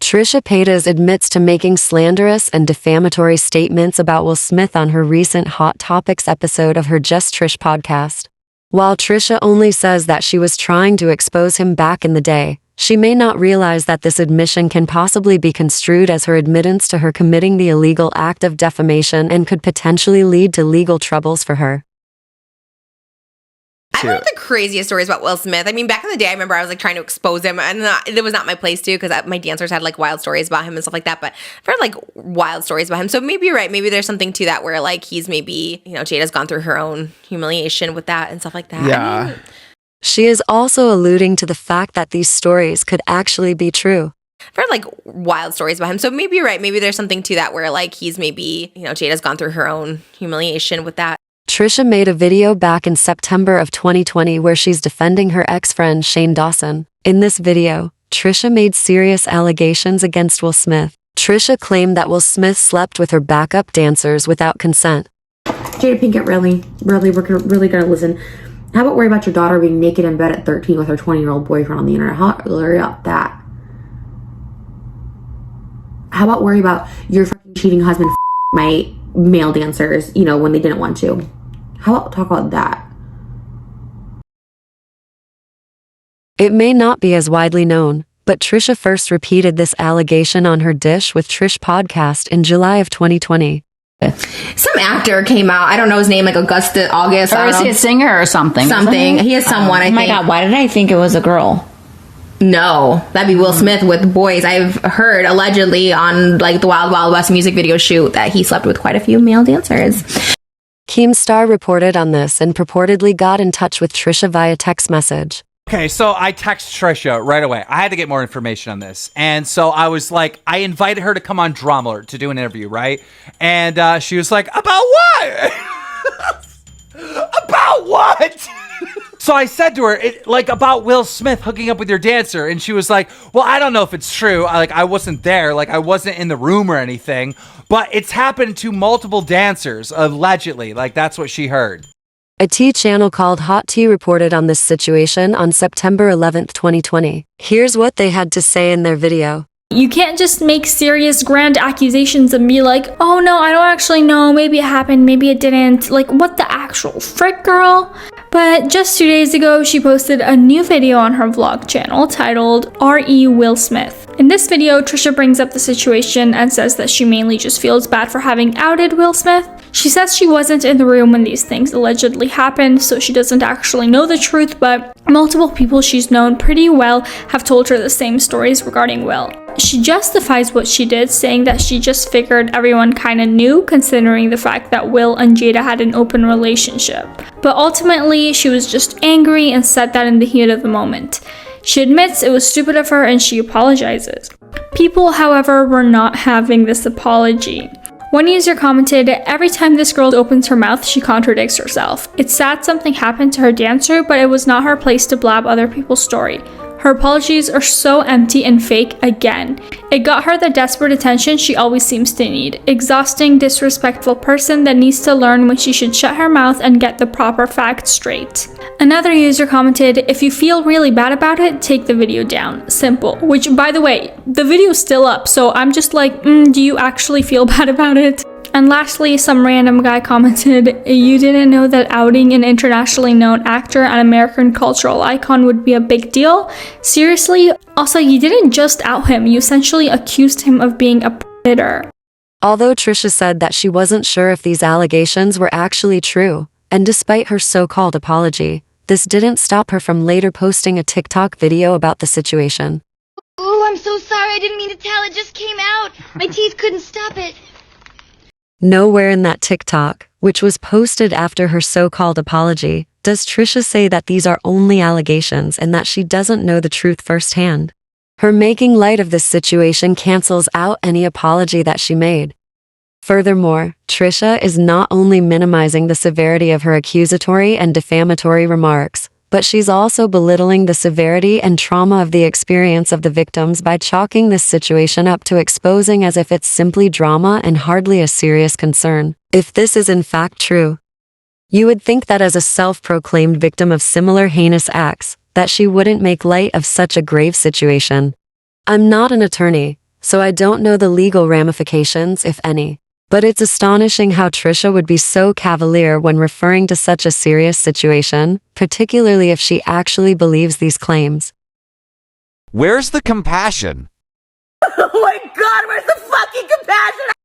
Trisha Paytas admits to making slanderous and defamatory statements about Will Smith on her recent Hot Topics episode of her Just Trish podcast. While Trisha only says that she was trying to expose him back in the day, she may not realize that this admission can possibly be construed as her admittance to her committing the illegal act of defamation and could potentially lead to legal troubles for her. I don't have the craziest stories about Will Smith. I mean, back in the day, I remember I was like trying to expose him, and it was not my place to, because my dancers had like wild stories about him and stuff like that. But I've heard like wild stories about him, so maybe you're right. Maybe there's something to that where like he's maybe, Jada's gone through her own humiliation with that and stuff like that. Yeah. She is also alluding to the fact that these stories could actually be true. I've heard like wild stories about him, so maybe you're right. Maybe there's something to that where like he's maybe, Jada's gone through her own humiliation with that. Trisha made a video back in September of 2020 where she's defending her ex-friend Shane Dawson. In this video, Trisha made serious allegations against Will Smith. Trisha claimed that Will Smith slept with her backup dancers without consent. Jada Pinkett, we're gonna listen. How about worry about your daughter being naked in bed at 13 with her 20-year-old boyfriend on the internet? How worry about that? How about worry about your fucking cheating husband my male dancers, when they didn't want to? How about talk about that? It may not be as widely known, but Trisha first repeated this allegation on her Dish with Trish podcast in July of 2020. Some actor came out. I don't know his name, like August. Or is he a singer or something? Something. He is someone, I think. Oh my God, why did I think it was a girl? No, that'd be Will Smith with boys. I've heard allegedly on like the Wild Wild West music video shoot that he slept with quite a few male dancers. Keemstar reported on this and purportedly got in touch with Trisha via text message. Okay, so I text Trisha right away. I had to get more information on this. And so I was like, I invited her to come on Drama Alert to do an interview, right? And she was like, about what? About what? So I said to her, about Will Smith hooking up with your dancer. And she was like, well, I don't know if it's true. I wasn't there. I wasn't in the room or anything. But it's happened to multiple dancers, allegedly. That's what she heard. A T channel called Hot Tea reported on this situation on September 11th, 2020. Here's what they had to say in their video. You can't just make serious grand accusations and be like, oh no, I don't actually know, maybe it happened, maybe it didn't. Like, what the actual frick, girl? But just 2 days ago, she posted a new video on her vlog channel titled R.E. Will Smith. In this video, Trisha brings up the situation and says that she mainly just feels bad for having outed Will Smith. She says she wasn't in the room when these things allegedly happened, so she doesn't actually know the truth, but multiple people she's known pretty well have told her the same stories regarding Will. She justifies what she did, saying that she just figured everyone kinda knew, considering the fact that Will and Jada had an open relationship. But ultimately, she was just angry and said that in the heat of the moment. She admits it was stupid of her and she apologizes. People, however, were not having this apology. One user commented, every time this girl opens her mouth, she contradicts herself. It's sad something happened to her dancer, but it was not her place to blab other people's story. Her apologies are so empty and fake again. It got her the desperate attention she always seems to need. Exhausting, disrespectful person that needs to learn when she should shut her mouth and get the proper facts straight. Another user commented, if you feel really bad about it, take the video down. Simple. Which, by the way, the video's still up, so I'm just like, do you actually feel bad about it? And lastly, some random guy commented, you didn't know that outing an internationally known actor and American cultural icon would be a big deal? Seriously? Also, you didn't just out him, you essentially accused him of being a predator. Although Trisha said that she wasn't sure if these allegations were actually true, and despite her so-called apology, this didn't stop her from later posting a TikTok video about the situation. Oh, I'm so sorry, I didn't mean to tell, it just came out. My teeth couldn't stop it. Nowhere in that TikTok, which was posted after her so-called apology, does Trisha say that these are only allegations and that she doesn't know the truth firsthand. Her making light of this situation cancels out any apology that she made. Furthermore, Trisha is not only minimizing the severity of her accusatory and defamatory remarks, but she's also belittling the severity and trauma of the experience of the victims by chalking this situation up to exposing as if it's simply drama and hardly a serious concern. If this is in fact true, you would think that as a self-proclaimed victim of similar heinous acts, that she wouldn't make light of such a grave situation. I'm not an attorney, so I don't know the legal ramifications, if any. But it's astonishing how Trisha would be so cavalier when referring to such a serious situation, particularly if she actually believes these claims. Where's the compassion? Oh my God, where's the fucking compassion?